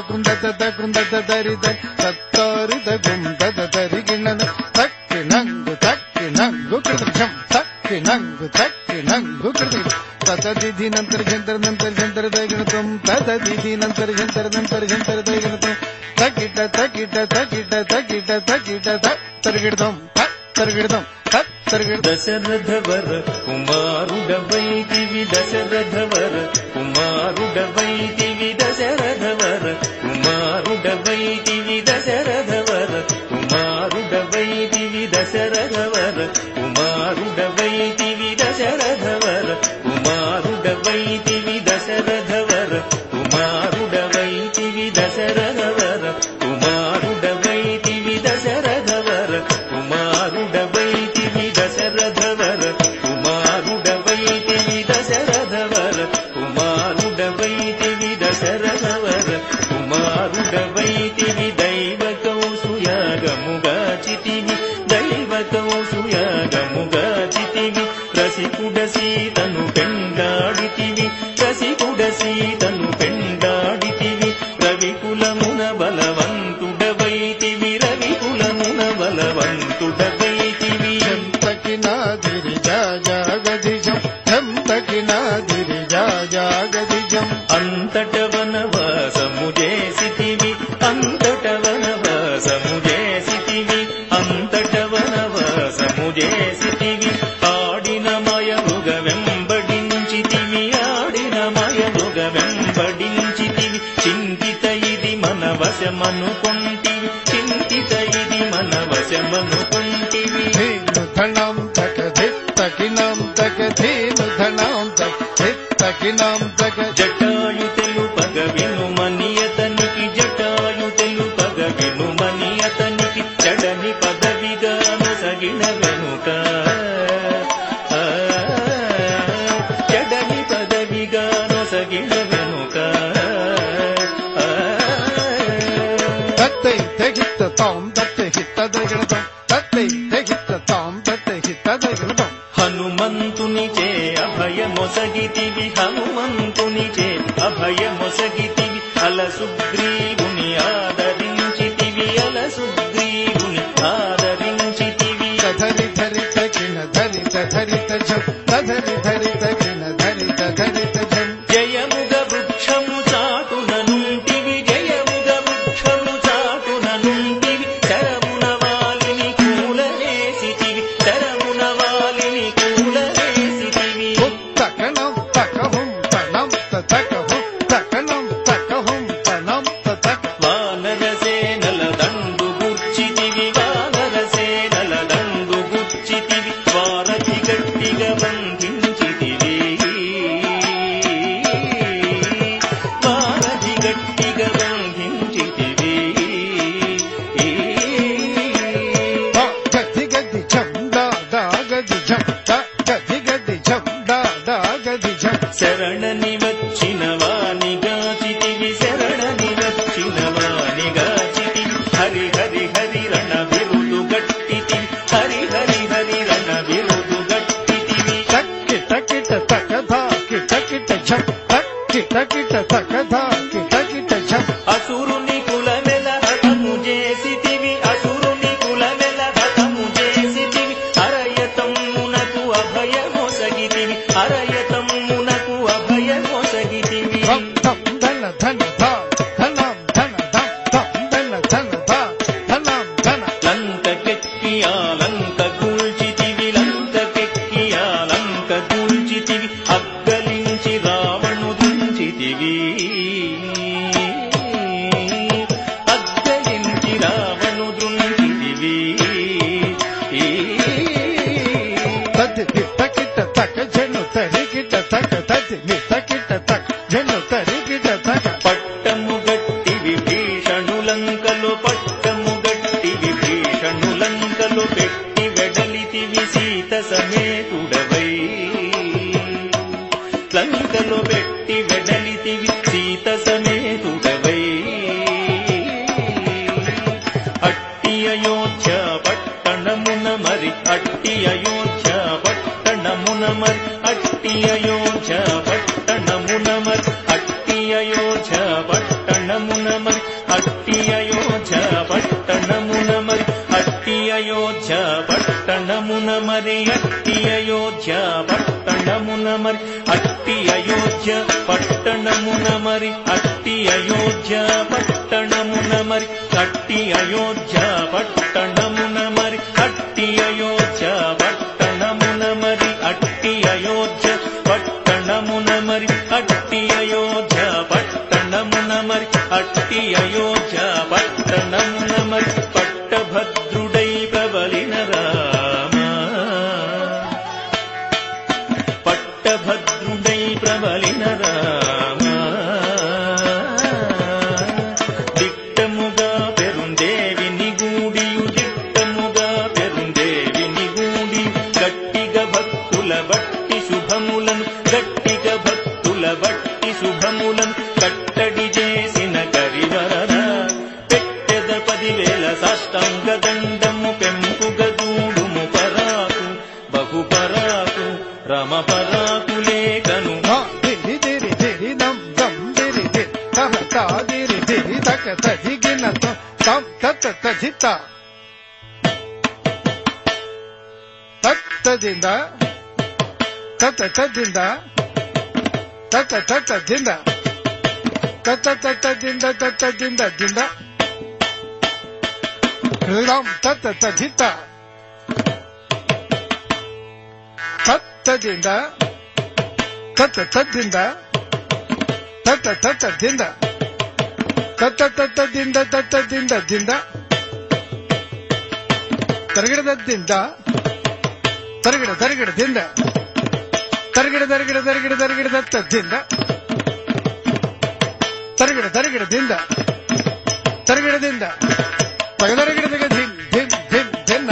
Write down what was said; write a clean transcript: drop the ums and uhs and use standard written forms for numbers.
కృంద దరి తత్తారి గుంద దరిగిణన తక్కి నంగు కృతం తక్కి నంగు కృతం తదిధి నంతర జంతర దైగణతం తదిధి నంతర జంతర దైగణతం తకిట తరిగిడతాం దశరథవర కుమారుడవైతివి దశరథవర కుమారుడవైతివి దశరథవర కుమారుడవైతివి దశరథవర కుమారుడవైతివి దశరథవర కుమారుడవైతివి దశరథవర కుమారుడవైతివి దశరథవర కుమారుడవైతివి దశరథవర కుమారుడవైతివి దశరథవర కుమారుడవైతివి దశరథవర కుమారుడవైతివి దశరథవర కుమారుడవైతివి దశరథవర కుమారుడవైతివి దైవకౌసుయాగముగాచితివి దైవకౌసుయాగముగాచితివి రసికుడ సీతను పెండాడితివి రసికుడ సీతను పెండాడితివి రవికులమున బలవంతుడవైతివి రవికులమున బలవంతుడవైతివి జంతకినాదిరిజాగదిజం అంతట వనవాసము చేసితివి అంతట వనవాసము చేసితివి అంతట వనవాసము చేసితివి ఆడిన మయముగ వెంబడించితివి ఆడిన మయముగ వెంబడించితివి చింతిత ఇది మన వశమనుకొంటివి చింతిత ఇది మన వశమనుకొంటివి ధనం తక జటాయు తెలుపగ వినుమనియతనికి జటాయు తెలుపగ వినుమనియతనికి చడని పదవిగాను సగిన వెనుక చడని పదవిగాను సగిన వెనుక తత్తై తెగిత్త తాం తత్తై హిత్తదగణతం తత్తై తెగిత్త తాం తత్తై హిత్తదగణతం హనుమంతునిచే అభయమొసగితివి హనుమంతునిచే అభయమొసగితివి అలసుగ్రీవుని ఆదరించితివి అలసుగ్రీవుని ఆదరించితివి ధరి తకిన ధరిత జం ధరి తకిన ధరిత జం జయముగ వృక్షము చాటుననుంటివి జయముగ వృక్షము చాటుననుంటివి శరమున వాలిని కూలనేసితివి శరమున వాలిని కూలనేసితివి తకనం తకహుం తనం తకహుం తకనం తకహుం తనం తక వానరసేనల దండు గుర్చితివి వానరసేనల దండు గుర్చితివి వారధి గట్టిగా బంధించితివి వారధి గట్టిగా బంధించితివి గది జం దాగది జం గది జం దాగది జం శరణని వచ్చిన వానిగాచితివి శరణని వచ్చిన వానిగాచితివి హరి హరి హరి రణ బిరుదు గట్టితివి హరి హరి హరి రణ బిరుదు గట్టితివి కిట తకధా కిట జం కిట తకధా కిట జం అసురుని కులమెల హతము చేసితివి అసురుని కులమెల హతము చేసితివి అరయతమ్మునకు అభయమొసగితివి అరయతమ్మునకు అభయమొసగితివి ధన ధనం ధన లంకకెక్కి ఆ లంక కూల్చితివి లంకకెక్కి ఆ లంక కూల్చితివి అగ్గలించి రావణు దుంచితివి అగ్గలించి రావణు దుంచితివి తకిట తక జను తరికిట తక తకిట తక జను తరికిట తక పట్టము గట్టి విభీషణులంకలో పట్టము గట్టి విభీషణులంకలో పెట్టి వెడలితివి సీత సమేతుడవై లంకలో పెట్టి వెడలితివి సీత సమేతుడవై అట్టి అయోధ్య పట్టణమున మరి అట్టి అయోధ్య పట్టణమున మరి అట్టి అయోధ్య పట్టణమున మరి అట్టి అయోధ్య పట్టణమున మరి పట్టణమున మరి అట్టి అయోధ్య పట్టణమున మరి అట్టి అయోధ్య పట్టణమున మరి అట్టి అయోధ్య పట్టణమున మరి అట్టి అయోధ్య పట్టణమున మరి అట్టి అయోధ్య పట్టణమున మరి అట్టి అయోధ్య పట్టణమున మరి అట్టి అయోధ్య పట్టణమున మరి అట్టి అయోధ్య పట్టణమున మరి పట్టభద్రుడై ప్రబలిన రామ పట్టభద్రుడై ప్రబలిన రామ దిట్టముగా పెరుందేవిని గూడియు దిట్టముగా పెరుందేవిని గూడి గట్టిగా భక్తుల బట్టి శుభములను గట్టిగా భక్తుల బట్టి శుభములను కట్టడి చేసిన కరివరద పెట్టెద 10,000 సాష్టాంగ దండము పెంపుగ దూడుము పరాకు బహుపరాకు రమ పరాకు లేఖను దిరి దిరి దిరి దం దం దిరి దిరి తహ తా దిరి దిరి తక తదిగిన తం తత తజిత తత్తದಿಂದ ತತ ತದಿಂದ ತತ ತತದಿಂದ ತತ ತತದಿಂದ ತತದಿಂದ ದಿಂದ ಹೃದಂ ತತ ತಜಿತ ತತ್ತದಿಂದ ತತ ತದಿಂದ ತತ ತತದಿಂದ ತತ ತತದಿಂದ ತತದಿಂದ ದಿಂದ ತರಗಿಡದಿಂದ ತರಗಿಡ ತರಗಿಡದಿಂದ ತರಗಿಡ ತರಗಿಡ ತರಗಿಡ ತರಗಿಡ ದತ್ತದಿಂದ ತರಗಿಡ ತರಗಿಡದಿಂದ ತರಗಿಡದಿಂದ ತಗದರಗಿಡದಾಗ ಧಿಮ್ ಧಿಮ್ ಧಿಮ್ ಧಿನ್ನ